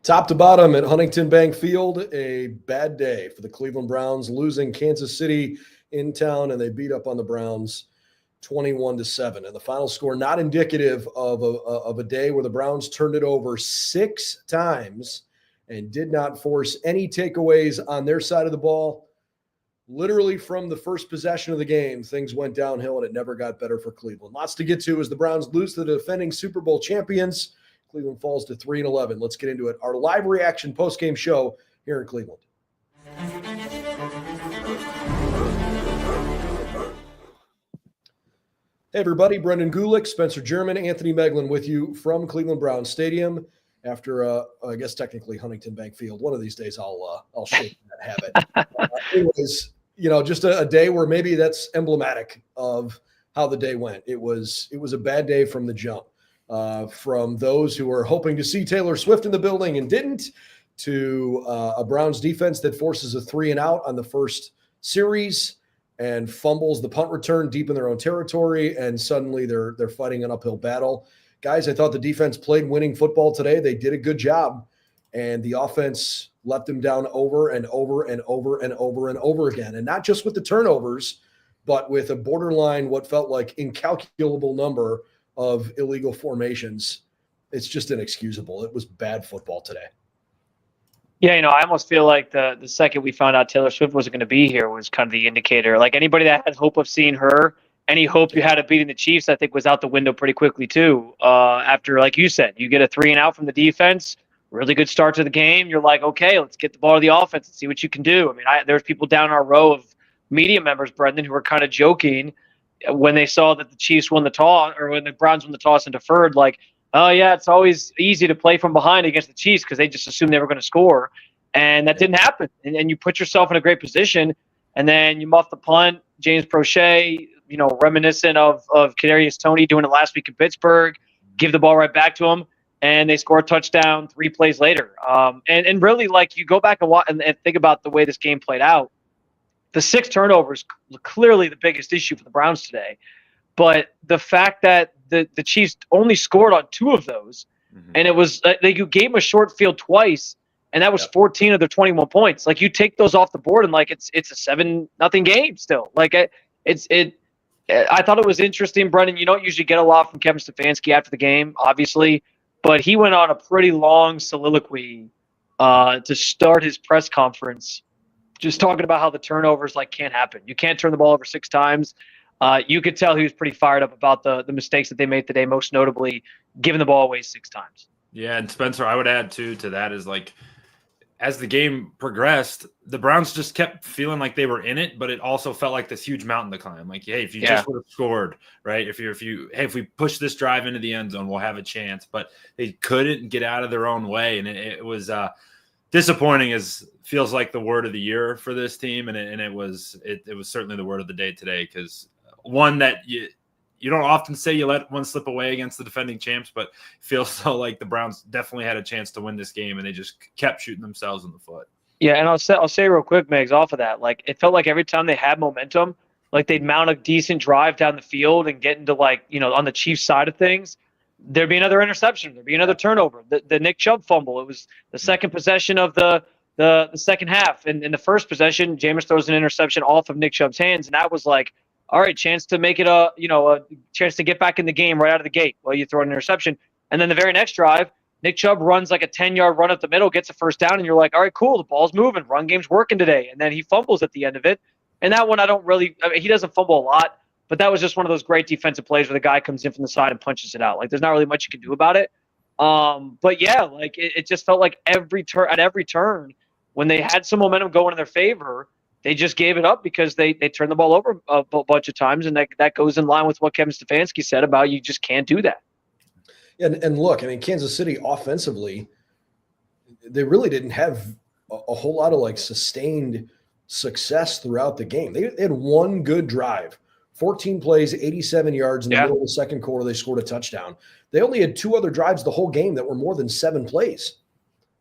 Top to bottom at Huntington Bank Field, a bad day for the Cleveland Browns, losing Kansas City in town, and they beat up on the Browns 21-7. And the final score not indicative of a day where the Browns turned it over 6 times and did not force any takeaways on their side of the ball. Literally from the first possession of the game, things went downhill, and it never got better for Cleveland. Lots to get to as the Browns lose to the defending Super Bowl champions. Cleveland falls to 3-11. Let's get into it. Our live reaction postgame show here in Cleveland. Hey, everybody. Brendan Gulick, Spencer German, Anthony Moeglin with you from Cleveland Browns Stadium after, I guess, technically Huntington Bank Field. One of these days I'll shake that habit. It was, just a day where maybe that's emblematic of how the day went. It was a bad day from the jump. From those who were hoping to see Taylor Swift in the building and didn't, to a Browns defense that forces a 3-and-out on the first series and fumbles the punt return deep in their own territory, and suddenly they're fighting an uphill battle. Guys, I thought the defense played winning football today. They did a good job, and the offense let them down over and over and over and over and over again. And not just with the turnovers, but with a borderline, what felt like incalculable number of illegal formations. It's just inexcusable. It was bad football today. Yeah, I almost feel like the second we found out Taylor Swift wasn't going to be here was kind of the indicator. Like anybody that had hope of seeing her, any hope you had of beating the Chiefs, I think was out the window pretty quickly too. After, like you said, you get a 3-and-out from the defense, really good start to the game. You're like, okay, let's get the ball to the offense and see what you can do. I mean, there's people down our row of media members, Brendan, who were kind of joking when they saw that the Chiefs won the toss, or when the Browns won the toss and deferred, like, oh yeah, it's always easy to play from behind against the Chiefs because they just assumed they were going to score, and that didn't happen. And you put yourself in a great position, and then you muff the punt. James Prochet, reminiscent of Kadarius Toney doing it last week in Pittsburgh, give the ball right back to him, and they score a touchdown 3 plays later. And really, like, you go back and think about the way this game played out. The 6 turnovers clearly the biggest issue for the Browns today, but the fact that the Chiefs only scored on 2 of those, and it was you gave them a short field twice, and that was 14 of their 21 points. Like, you take those off the board, and like it's a 7-0 game still. Like I thought it was interesting, Brendan. You don't usually get a lot from Kevin Stefanski after the game, obviously, but he went on a pretty long soliloquy to start his press conference, just talking about how the turnovers can't happen. You can't turn the ball over 6 times. You could tell he was pretty fired up about the mistakes that they made today, most notably giving the ball away 6 times. Yeah, and Spencer, I would add to that is, like, as the game progressed, the Browns just kept feeling like they were in it, but it also felt like this huge mountain to climb. Like, hey, if you just would have scored, right? If we push this drive into the end zone, we'll have a chance. But they couldn't get out of their own way, and it was disappointing. Feels like the word of the year for this team, and it was certainly the word of the day today, because one that you don't often say you let one slip away against the defending champs, but it feels so like the Browns definitely had a chance to win this game, and they just kept shooting themselves in the foot. Yeah, and I'll say real quick, Megs, off of that, like, it felt like every time they had momentum, like, they'd mount a decent drive down the field and get into, on the Chiefs side of things, there'd be another interception, there'd be another turnover. The Nick Chubb fumble, it was the second possession of the second half. And in the first possession, Jameis throws an interception off of Nick Chubb's hands, and that was like, all right, chance to make it a chance to get back in the game right out of the gate while you throw an interception. And then the very next drive, Nick Chubb runs like a 10-yard run up the middle, gets a first down, and you're like, all right, cool, the ball's moving, run game's working today. And then he fumbles at the end of it. And that one, he doesn't fumble a lot, but that was just one of those great defensive plays where the guy comes in from the side and punches it out. Like, there's not really much you can do about it. But yeah, like, it just felt like at every turn, when they had some momentum going in their favor, they just gave it up because they turned the ball over a bunch of times, and that goes in line with what Kevin Stefanski said about you just can't do that. And look, I mean, Kansas City offensively, they really didn't have a whole lot of sustained success throughout the game. They had one good drive, 14 plays, 87 yards in the middle of the second quarter. They scored a touchdown. They only had 2 other drives the whole game that were more than 7 plays.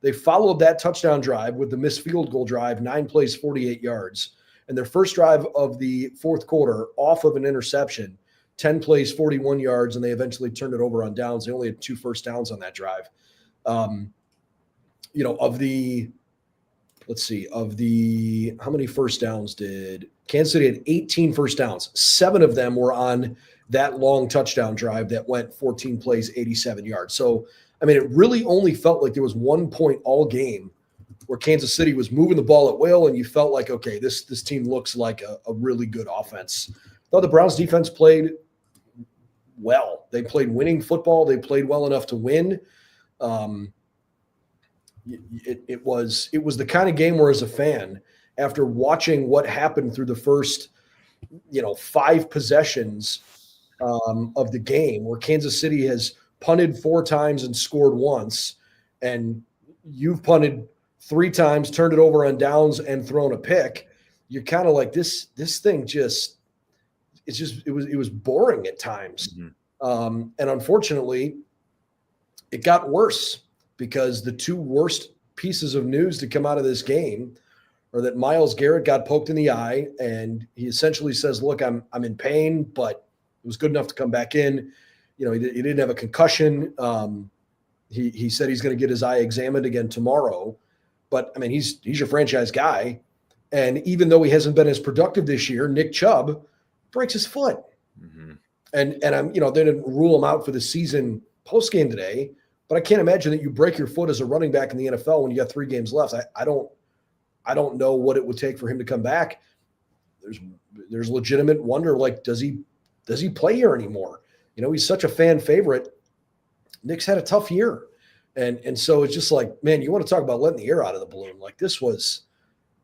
They followed that touchdown drive with the missed field goal drive, 9 plays, 48 yards. And their first drive of the fourth quarter, off of an interception, 10 plays, 41 yards, and they eventually turned it over on downs. They only had 2 first downs on that drive. how many first downs did Kansas City had? 18 first downs. 7 of them were on that long touchdown drive that went 14 plays, 87 yards. So, I mean, it really only felt like there was 1 point all game where Kansas City was moving the ball at will, and you felt like, okay, this team looks like a really good offense. Though the Browns defense played well. They played winning football. They played well enough to win. It was the kind of game where, as a fan, after watching what happened through the first, 5 possessions of the game, where Kansas City has punted 4 times and scored once, and you've punted 3 times, turned it over on downs, and thrown a pick, you're kind of like, this thing it was boring at times. Mm-hmm. And unfortunately, it got worse, because the 2 worst pieces of news to come out of this game are that Myles Garrett got poked in the eye, and he essentially says, look, I'm in pain, but it was good enough to come back in. He didn't have a concussion. He said he's going to get his eye examined again tomorrow. But, I mean, he's your franchise guy. And even though he hasn't been as productive this year, Nick Chubb breaks his foot. Mm-hmm. And they didn't rule him out for the season post-game today. But I can't imagine that you break your foot as a running back in the NFL when you got 3 games left. I don't know what it would take for him to come back. There's legitimate wonder, like, does he play here anymore? He's such a fan favorite. Nick's had a tough year. And so it's just like, man, you want to talk about letting the air out of the balloon. Like, this was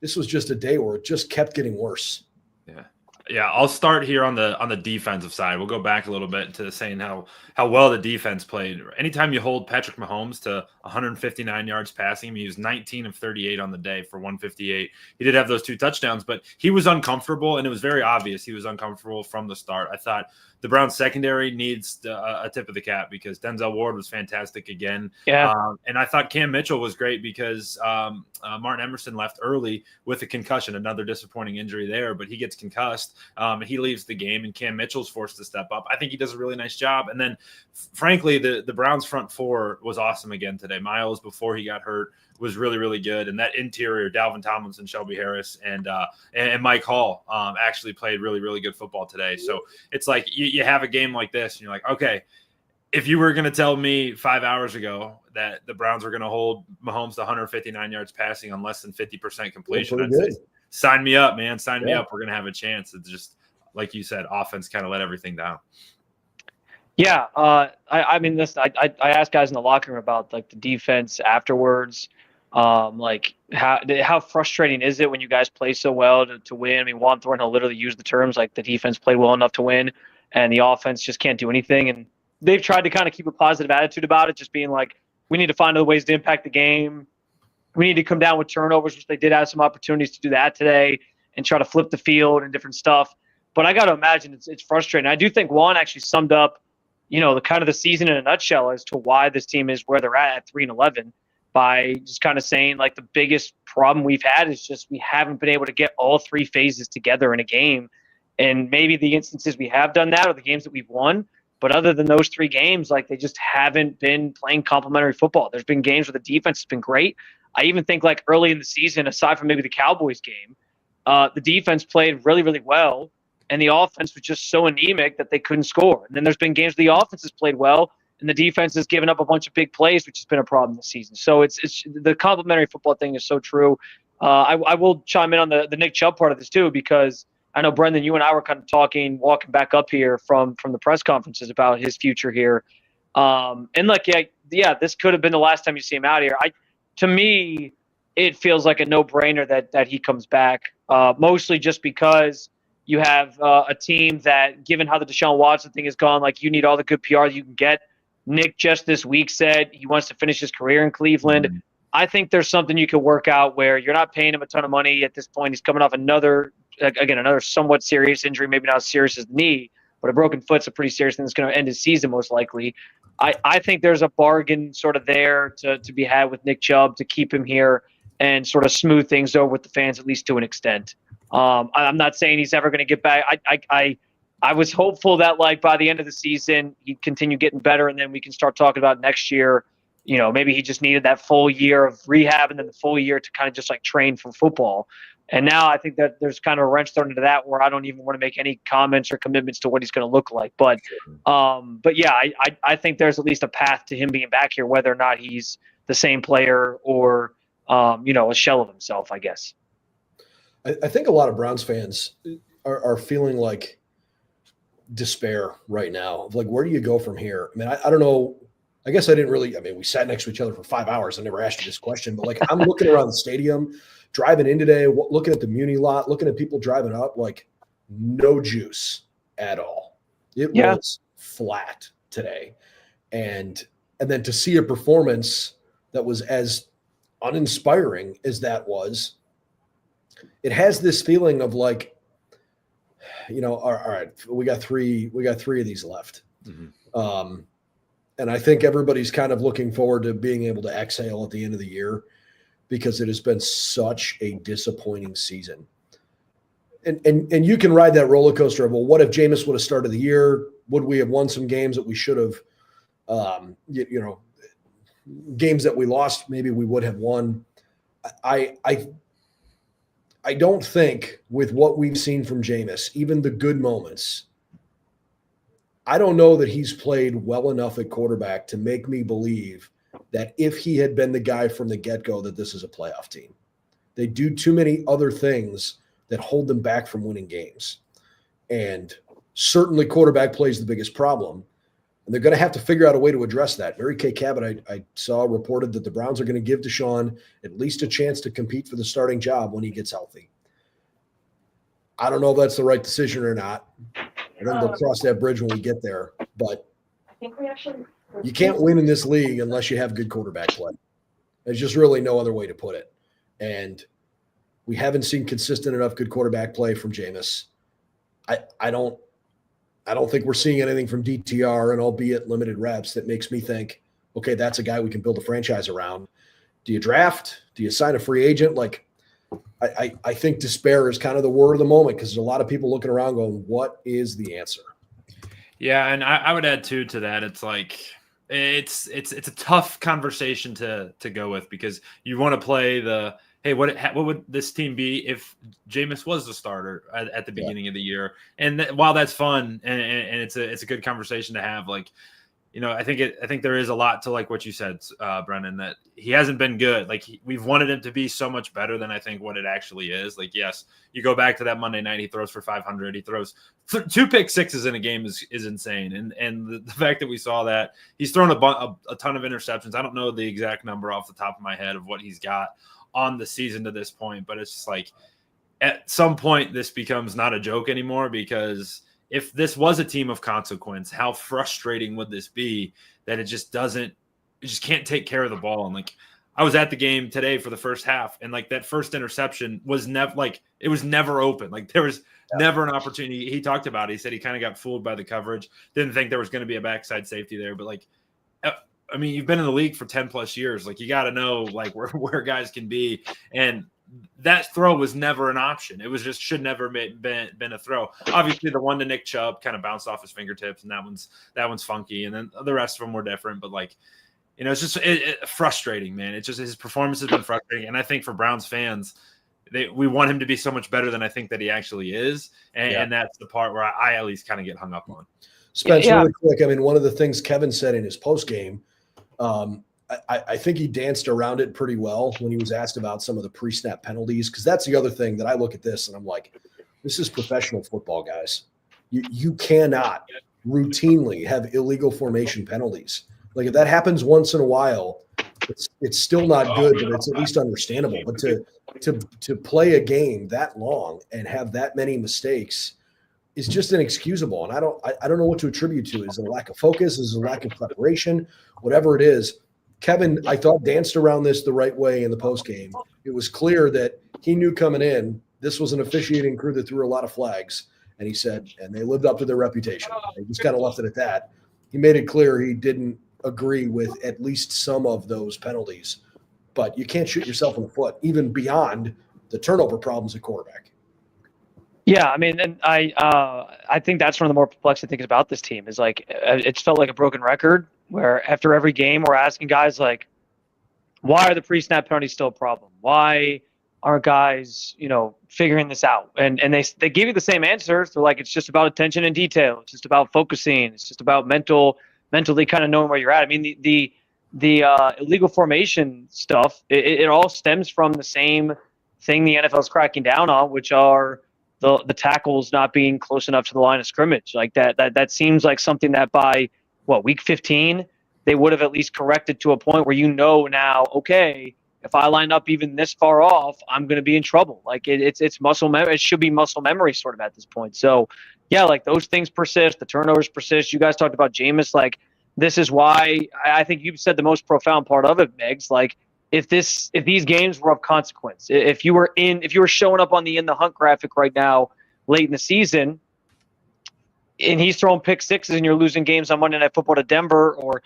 just a day where it just kept getting worse. Yeah. Yeah, I'll start here on the defensive side. We'll go back a little bit to saying how well the defense played. Anytime you hold Patrick Mahomes to 159 yards passing, he was 19 of 38 on the day for 158. He did have those 2 touchdowns, but he was uncomfortable, and it was very obvious he was uncomfortable from the start. I thought the Browns secondary needs a tip of the cap, because Denzel Ward was fantastic again. Yeah. And I thought Cam Mitchell was great, because Martin Emerson left early with a concussion, another disappointing injury there, but he gets concussed. And he leaves the game, and Cam Mitchell's forced to step up. I think he does a really nice job. And then, frankly, the Browns front 4 was awesome again today. Myles, before he got hurt, was really, really good. And that interior, Dalvin Tomlinson, Shelby Harris, and Mike Hall actually played really, really good football today. So it's like you have a game like this, and you're like, okay, if you were going to tell me 5 hours ago that the Browns were going to hold Mahomes to 159 yards passing on less than 50% completion, I'd say, sign me up, man. Sign me up. We're going to have a chance. It's just, like you said, offense kind of let everything down. Yeah. I mean, listen, I asked guys in the locker room about, like, the defense afterwards. Like, how frustrating is it when you guys play so well to win? I mean, Juan Thornhill literally used the terms like the defense played well enough to win, and the offense just can't do anything. And they've tried to kind of keep a positive attitude about it, just being like, we need to find other ways to impact the game. We need to come down with turnovers, which they did have some opportunities to do that today, and try to flip the field and different stuff. But I got to imagine it's frustrating. I do think Juan actually summed up, the kind of the season in a nutshell as to why this team is where they're at 3-11, by just kind of saying, like, the biggest problem we've had is just we haven't been able to get all 3 phases together in a game. And maybe the instances we have done that are the games that we've won. But other than those 3 games, like, they just haven't been playing complementary football. There's been games where the defense has been great. I even think, like, early in the season, aside from maybe the Cowboys game, the defense played really, really well. And the offense was just so anemic that they couldn't score. And then there's been games where the offense has played well, and the defense has given up a bunch of big plays, which has been a problem this season. So it's the complementary football thing is so true. I will chime in on the Nick Chubb part of this too, because I know, Brendan, you and I were kind of talking, walking back up here from the press conferences about his future here. And like, yeah, this could have been the last time you see him out here. To me, it feels like a no-brainer that he comes back, mostly just because you have a team that, given how the Deshaun Watson thing has gone, like, you need all the good PR that you can get. Nick just this week said he wants to finish his career in Cleveland. Mm-hmm. I think there's something you can work out where you're not paying him a ton of money at this point. He's coming off another somewhat serious injury, maybe not as serious as the knee, but a broken foot's a pretty serious thing that's going to end his season most likely. I think there's a bargain sort of there to be had with Nick Chubb to keep him here and sort of smooth things over with the fans, at least to an extent. I'm not saying he's ever going to get back. I was hopeful that, like, by the end of the season, he'd continue getting better, and then we can start talking about next year. maybe he just needed that full year of rehab and then the full year to kind of just like train for football. And now I think that there's kind of a wrench thrown into that where I don't even want to make any comments or commitments to what he's going to look like. But yeah, I think there's at least a path to him being back here, whether or not he's the same player or, a shell of himself, I guess. I think a lot of Browns fans are feeling like despair right now. Like, where do you go from here? I mean, I don't know. I guess I didn't really. I mean, we sat next to each other for 5 hours. I never asked you this question, but like, I'm looking around the stadium, driving in today, looking at the Muni lot, looking at people driving up, like no juice at all. It was flat today, and then to see a performance that was as uninspiring as that was, it has this feeling of like, all right, we got three of these left. Mm-hmm. And I think everybody's kind of looking forward to being able to exhale at the end of the year because it has been such a disappointing season. And you can ride that roller coaster of, well, what if Jameis would have started the year? Would we have won some games that we should have, games that we lost, maybe we would have won. I don't think with what we've seen from Jameis, even the good moments, I don't know that he's played well enough at quarterback to make me believe that if he had been the guy from the get-go, that this is a playoff team. They do too many other things that hold them back from winning games. And certainly quarterback play is the biggest problem. And they're going to have to figure out a way to address that. Mary Kay Cabot, I saw reported that the Browns are going to give Deshaun at least a chance to compete for the starting job when he gets healthy. I don't know if that's the right decision or not. I think they'll cross that bridge when we get there. But you can't win in this league unless you have good quarterback play. There's just really no other way to put it. And we haven't seen consistent enough good quarterback play from Jameis. I don't think we're seeing anything from DTR, and albeit limited reps, that makes me think, okay, that's a guy we can build a franchise around. Do you draft? Do you sign a free agent? Like, I think despair is kind of the word of the moment because there's a lot of people looking around going, what is the answer? Yeah, and I would add too to that. It's like it's a tough conversation to go with because you want to play the hey, what would this team be if Jameis was the starter at the beginning of the year? And while that's fun and it's a good conversation to have, like, I think there is a lot to like what you said, Brennan, that he hasn't been good. Like we've wanted him to be so much better than I think what it actually is. Like, yes, you go back to that Monday night, he throws for 500. He throws 2 pick sixes in a game is insane. And the fact that we saw that he's thrown a ton of interceptions. I don't know the exact number off the top of my head of what he's got on the season to this point, but it's just like at some point this becomes not a joke anymore because if this was a team of consequence, how frustrating would this be that it just can't take care of the ball? And like, I was at the game today for the first half and like that first interception was it was never open. Like there was never an opportunity. He talked about it. He said he kind of got fooled by the coverage. Didn't think there was going to be a backside safety there, but like, I mean, you've been in the league for 10 plus years. Like you got to know like where guys can be. And that throw was never an option. It was just should never been a throw. Obviously, the one to Nick Chubb kind of bounced off his fingertips, and that one's funky. And then the rest of them were different. But like, it's just frustrating, man. It's just his performance has been frustrating. And I think for Browns fans, we want him to be so much better than I think that he actually is. And that's the part where I at least kind of get hung up on. Spence, really quick. I mean, one of the things Kevin said in his postgame, I think he danced around it pretty well when he was asked about some of the pre-snap penalties, because that's the other thing that I look at this and I'm like, this is professional football, guys. You cannot routinely have illegal formation penalties. Like if that happens once in a while, it's still not good, but it's at least understandable. But to play a game that long and have that many mistakes is just inexcusable. And I don't know what to attribute to. Is it a lack of focus? Is it a lack of preparation? Whatever it is, Kevin, I thought, danced around this the right way in the postgame. It was clear that he knew coming in, this was an officiating crew that threw a lot of flags. And he said, and they lived up to their reputation. They just kind of left it at that. He made it clear he didn't agree with at least some of those penalties. But you can't shoot yourself in the foot, even beyond the turnover problems at quarterback. Yeah, I mean, and I think that's one of the more perplexing things about this team is like it's felt like a broken record where after every game we're asking guys like, why are the pre-snap penalties still a problem? Why aren't guys, figuring this out? And they give you the same answers. They're like, it's just about attention and detail. It's just about focusing. It's just about mentally kind of knowing where you're at. I mean, the illegal formation stuff, it all stems from the same thing the NFL is cracking down on, which are the tackles not being close enough to the line of scrimmage. Like that seems like something that by week 15, they would have at least corrected to a point where now, okay, if I line up even this far off, I'm going to be in trouble. Like it's muscle memory. It should be muscle memory sort of at this point. So yeah, like those things persist. The turnovers persist. You guys talked about Jameis. Like this is why I think you've said the most profound part of it, Megs. Like if these games were of consequence, if you were showing up on the in the hunt graphic right now late in the season, and he's throwing pick sixes and you're losing games on Monday Night Football to Denver, or,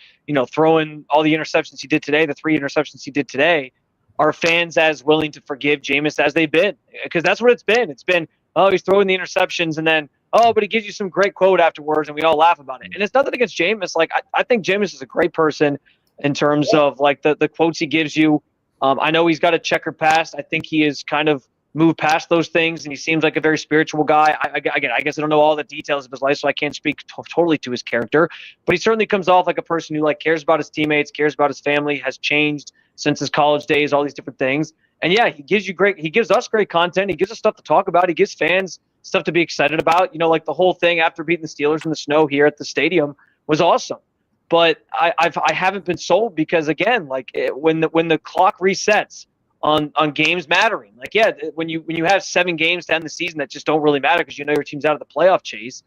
throwing all the interceptions he did today, the 3 interceptions he did today, are fans as willing to forgive Jameis as they've been? Because that's what it's been. It's been, oh, he's throwing the interceptions and then, oh, but he gives you some great quote afterwards and we all laugh about it. And it's nothing against Jameis. Like, I think Jameis is a great person in terms of like the quotes he gives you. I know he's got a checkered past. I think he is kind of move past those things, and he seems like a very spiritual guy. I guess I don't know all the details of his life, so I can't speak totally to his character, but he certainly comes off like a person who cares about his teammates, cares about his family, has changed since his college days, all these different things. And yeah, he gives us great content. He gives us stuff to talk about. He gives fans stuff to be excited about. Like the whole thing after beating the Steelers in the snow here at the stadium was awesome. But I haven't been sold because, again, when the clock resets on games mattering, when you have 7 games to end the season that just don't really matter because your team's out of the playoff chase,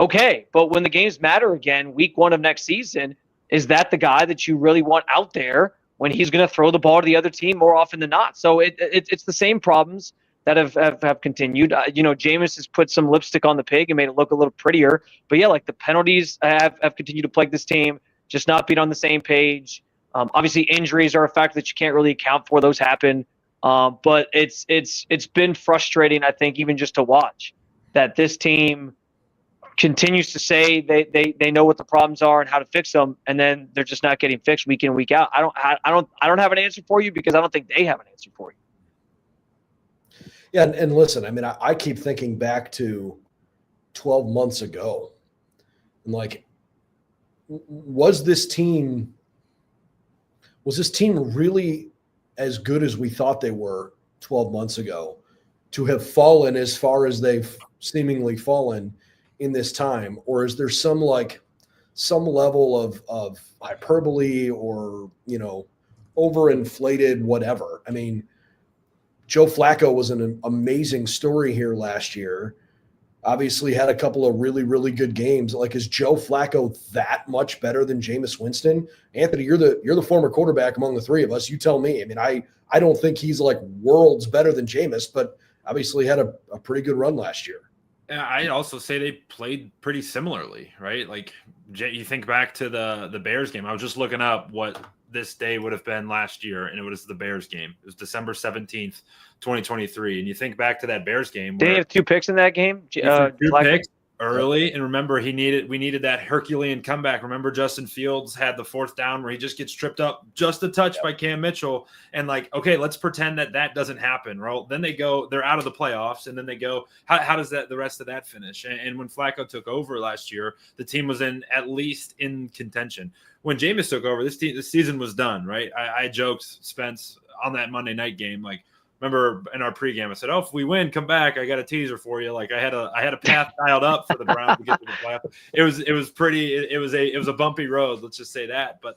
okay, but when the games matter again, week 1 of next season, is that the guy that you really want out there when he's going to throw the ball to the other team more often than not? So it's the same problems that have continued. Jameis has put some lipstick on the pig and made it look a little prettier. But yeah, the penalties have continued to plague this team, just not being on the same page. Obviously, injuries are a factor that you can't really account for. Those happen. But it's been frustrating, I think, even just to watch that this team continues to say they know what the problems are and how to fix them, and then they're just not getting fixed week in, week out. I don't have an answer for you because I don't think they have an answer for you. Yeah, and listen, I mean, I keep thinking back to 12 months ago, and was this team really as good as we thought they were 12 months ago to have fallen as far as they've seemingly fallen in this time? Or is there some level of hyperbole or, overinflated whatever? I mean, Joe Flacco was an amazing story here last year. Obviously had a couple of really, really good games. Is Joe Flacco that much better than Jameis Winston? Anthony, you're the former quarterback among the three of us. You tell me. I mean, I don't think he's worlds better than Jameis, but obviously had a pretty good run last year. Yeah, I'd also say they played pretty similarly, right? You think back to the Bears game. I was just looking up what this day would have been last year, and it was the Bears game. It was December 17th, 2023. And you think back to that Bears game. Did he have 2 picks in that game? 2 picks early. And remember, we needed that Herculean comeback. Remember, Justin Fields had the 4th down where he just gets tripped up just a touch by Cam Mitchell. And okay, let's pretend that doesn't happen. Well, then they're out of the playoffs, and then they go, how does the rest of that finish? And when Flacco took over last year, the team was at least in contention. When Jameis took over, this season was done, right? I joked, Spence, on that Monday night game, remember in our pregame, I said, "Oh, if we win, come back. I got a teaser for you." I had a path dialed up for the Browns to get to the playoff. It was pretty. It was a bumpy road. Let's just say that. But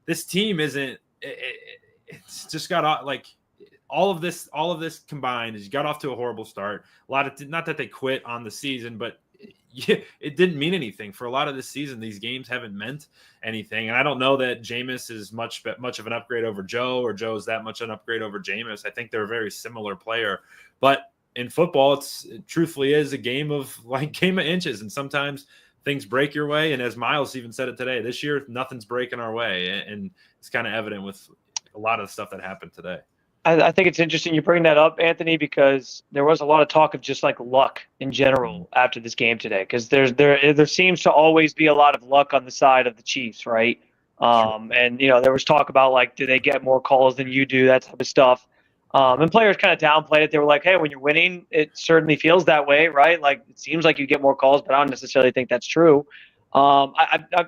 this team isn't. It's just got all of this combined is got off to a horrible start. Not that they quit on the season, but it didn't mean anything for a lot of this season. These games haven't meant anything, and I don't know that Jameis is much of an upgrade over Joe, or Joe is that much an upgrade over Jameis. I think they're a very similar player, but in football, it truthfully is a game of inches, and sometimes things break your way. And as Miles even said it today, this year nothing's breaking our way, and it's kind of evident with a lot of the stuff that happened today. I think it's interesting you bring that up, Anthony, because there was a lot of talk of just like luck in general after this game today. Because there seems to always be a lot of luck on the side of the Chiefs, right? And there was talk about like, do they get more calls than you do, that type of stuff. And players kind of downplayed it. They were like, hey, when you're winning, it certainly feels that way, right? Like it seems like you get more calls, but I don't necessarily think that's true.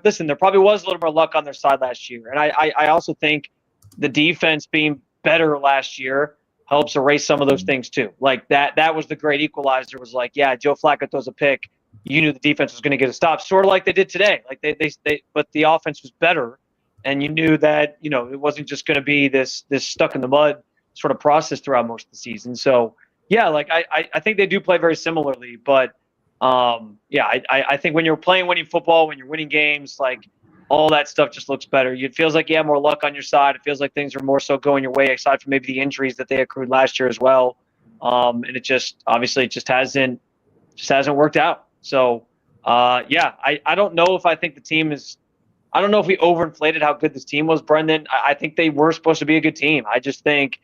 Listen, there probably was a little more luck on their side last year, and I also think the defense being better last year helps erase some of those things too. Like that was the great equalizer. Was like, yeah, Joe Flacco throws a pick, you knew the defense was going to get a stop, sort of like they did today. Like they but the offense was better, and you knew that it wasn't just going to be this stuck in the mud sort of process throughout most of the season. So yeah, like I think they do play very similarly, but I think when you're playing winning football, when you're winning games, like all that stuff just looks better. It feels like you have more luck on your side. It feels like things are more so going your way, aside from maybe the injuries that they accrued last year as well. And it just hasn't worked out. So I don't know if I think the team is. I don't know if we overinflated how good this team was, Brendan. I think they were supposed to be a good team. I just think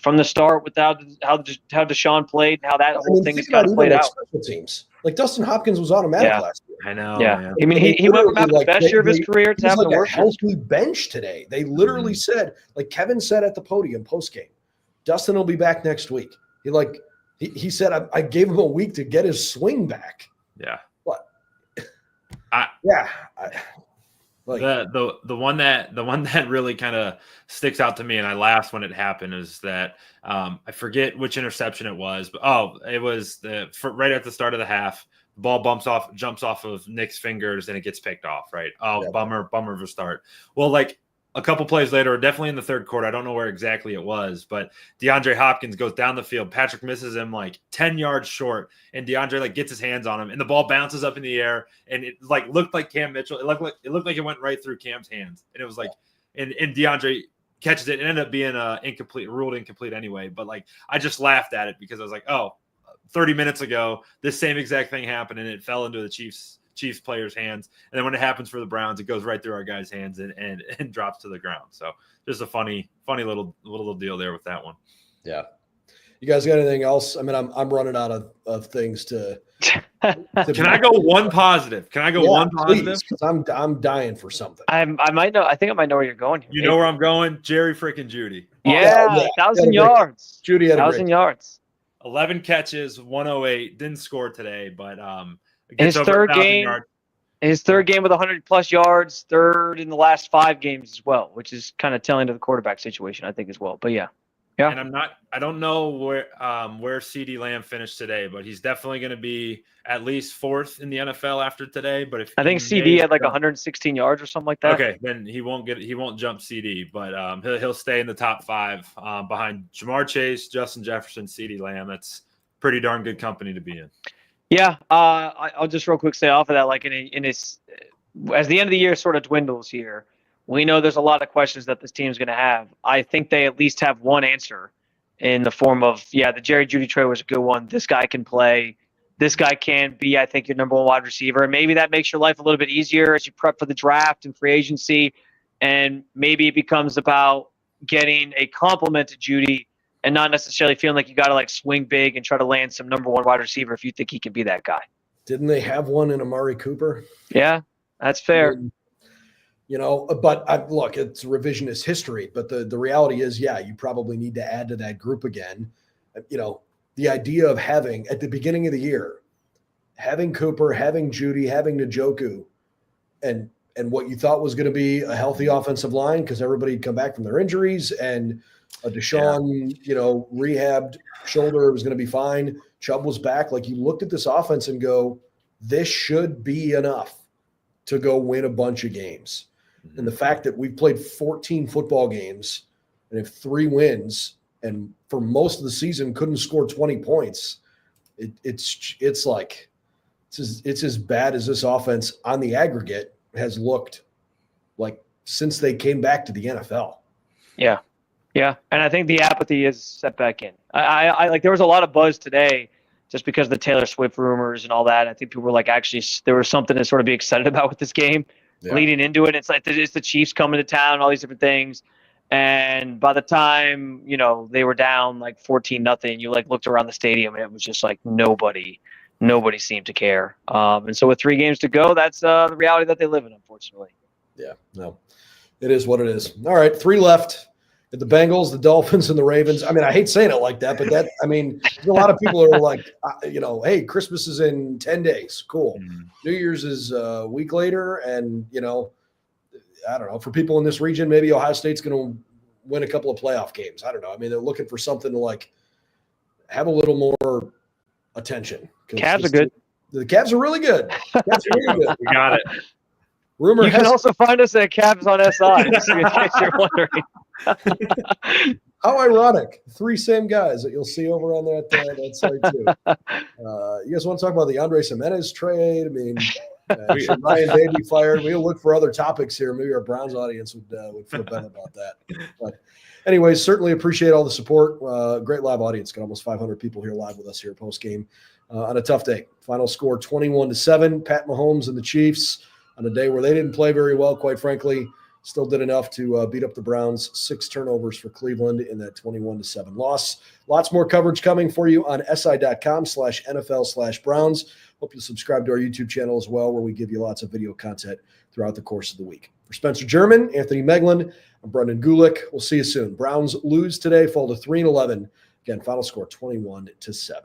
from the start, without how Deshaun played, how that whole thing has kind of played out. Special teams. Like Dustin Hopkins was automatic last year. I know. Yeah. I mean, he went from having the best year of his career to having the worst. Healthy bench today. They literally said, like Kevin said at the podium postgame, Dustin will be back next week. He said, I gave him a week to get his swing back. Yeah. What? Like the one that really kind of sticks out to me, and I laughed when it happened, is that I forget which interception it was, but it was right at the start of the half. The ball jumps off of Nick's fingers, and it gets picked off. Right? Bummer of a start. Well, like a couple plays later, definitely in the third quarter, I don't know where exactly it was, but DeAndre Hopkins goes down the field. Patrick misses him like 10 yards short, and DeAndre like gets his hands on him, and the ball bounces up in the air, and it like looked like Cam Mitchell. It looked like it went right through Cam's hands, and it was like, and DeAndre catches it and ended up being ruled incomplete anyway. But like I just laughed at it because I was like, 30 minutes ago, this same exact thing happened, and it fell into the Chiefs players' hands, and then when it happens for the Browns, it goes right through our guys' hands and drops to the ground. So just a funny little deal there with that one. Yeah. You guys got anything else? I mean, I'm running out of things to Can I go one positive? One positive? Because I'm dying for something. I might know. I think I might know where you're going here. You know where I'm going? Jerry freaking Judy. Yeah, 1,000 yards. Judy had 1,000 yards. 11 catches, 108. Didn't score today, but his third game with 100+ yards, third in the last 5 games as well, which is kind of telling to the quarterback situation, I think, as well. But yeah. And I don't know where CeeDee Lamb finished today, but he's definitely going to be at least 4th in the NFL after today. But I think CeeDee had like 116 yards or something like that. Okay, then he won't jump CeeDee, but he'll stay in the top 5 behind Jamar Chase, Justin Jefferson, CeeDee Lamb. That's pretty darn good company to be in. Yeah, I'll just real quick say off of that, like as the end of the year sort of dwindles here, we know there's a lot of questions that this team's going to have. I think they at least have one answer in the form of, the Jerry Jeudy trade was a good one. This guy can play. This guy can be, I think, your number 1 wide receiver. And maybe that makes your life a little bit easier as you prep for the draft and free agency. And maybe it becomes about getting a compliment to Jeudy and not necessarily feeling like you got to like swing big and try to land some number 1 wide receiver if you think he can be that guy. Didn't they have one in Amari Cooper? Yeah, that's fair. But look, it's revisionist history. But the reality is, you probably need to add to that group again. The idea of having at the beginning of the year, having Cooper, having Jeudy, having Njoku, and what you thought was going to be a healthy offensive line because everybody had come back from their injuries and a Deshaun, rehabbed shoulder was going to be fine. Chubb was back. Like you looked at this offense and go, this should be enough to go win a bunch of games. And the fact that we've played 14 football games and have 3 wins and for most of the season couldn't score 20 points, it's like it's as bad as this offense on the aggregate has looked like since they came back to the NFL. Yeah. Yeah. And I think the apathy is set back in. I like there was a lot of buzz today just because of the Taylor Swift rumors and all that. I think people were like, actually, there was something to sort of be excited about with this game leading into it. It's like it's the Chiefs coming to town, all these different things. And by the time, they were down like 14-0, you like looked around the stadium and it was just like nobody seemed to care. And so with 3 games to go, that's the reality that they live in, unfortunately. Yeah, no, it is what it is. All right, 3 left. The Bengals, the Dolphins, and the Ravens. I mean, I hate saying it like that, but there's a lot of people are like, hey, Christmas is in 10 days. Cool. New Year's is a week later. And, I don't know, for people in this region, maybe Ohio State's going to win a couple of playoff games. I don't know. I mean, they're looking for something to like have a little more attention. Cavs are good. The Cavs are really good. Cavs are really good. We got it. You can also find us at Cavs on SI, just in case you're wondering. How ironic. 3 same guys that you'll see over on that site too. You guys want to talk about the Andres Jimenez trade? I mean, should Ryan Day be fired? We'll look for other topics here. Maybe our Browns audience would feel better about that. But anyways, certainly appreciate all the support. Great live audience. Got almost 500 people here live with us here post-game on a tough day. Final score 21-7. Pat Mahomes and the Chiefs on a day where they didn't play very well, quite frankly, still did enough to beat up the Browns. 6 turnovers for Cleveland in that 21-7 loss. Lots more coverage coming for you on si.com/NFL/Browns. Hope you subscribe to our YouTube channel as well, where we give you lots of video content throughout the course of the week. For Spencer German, Anthony Moeglin, I'm Brendan Gulick. We'll see you soon. Browns lose today, fall to 3-11. Again, final score 21-7.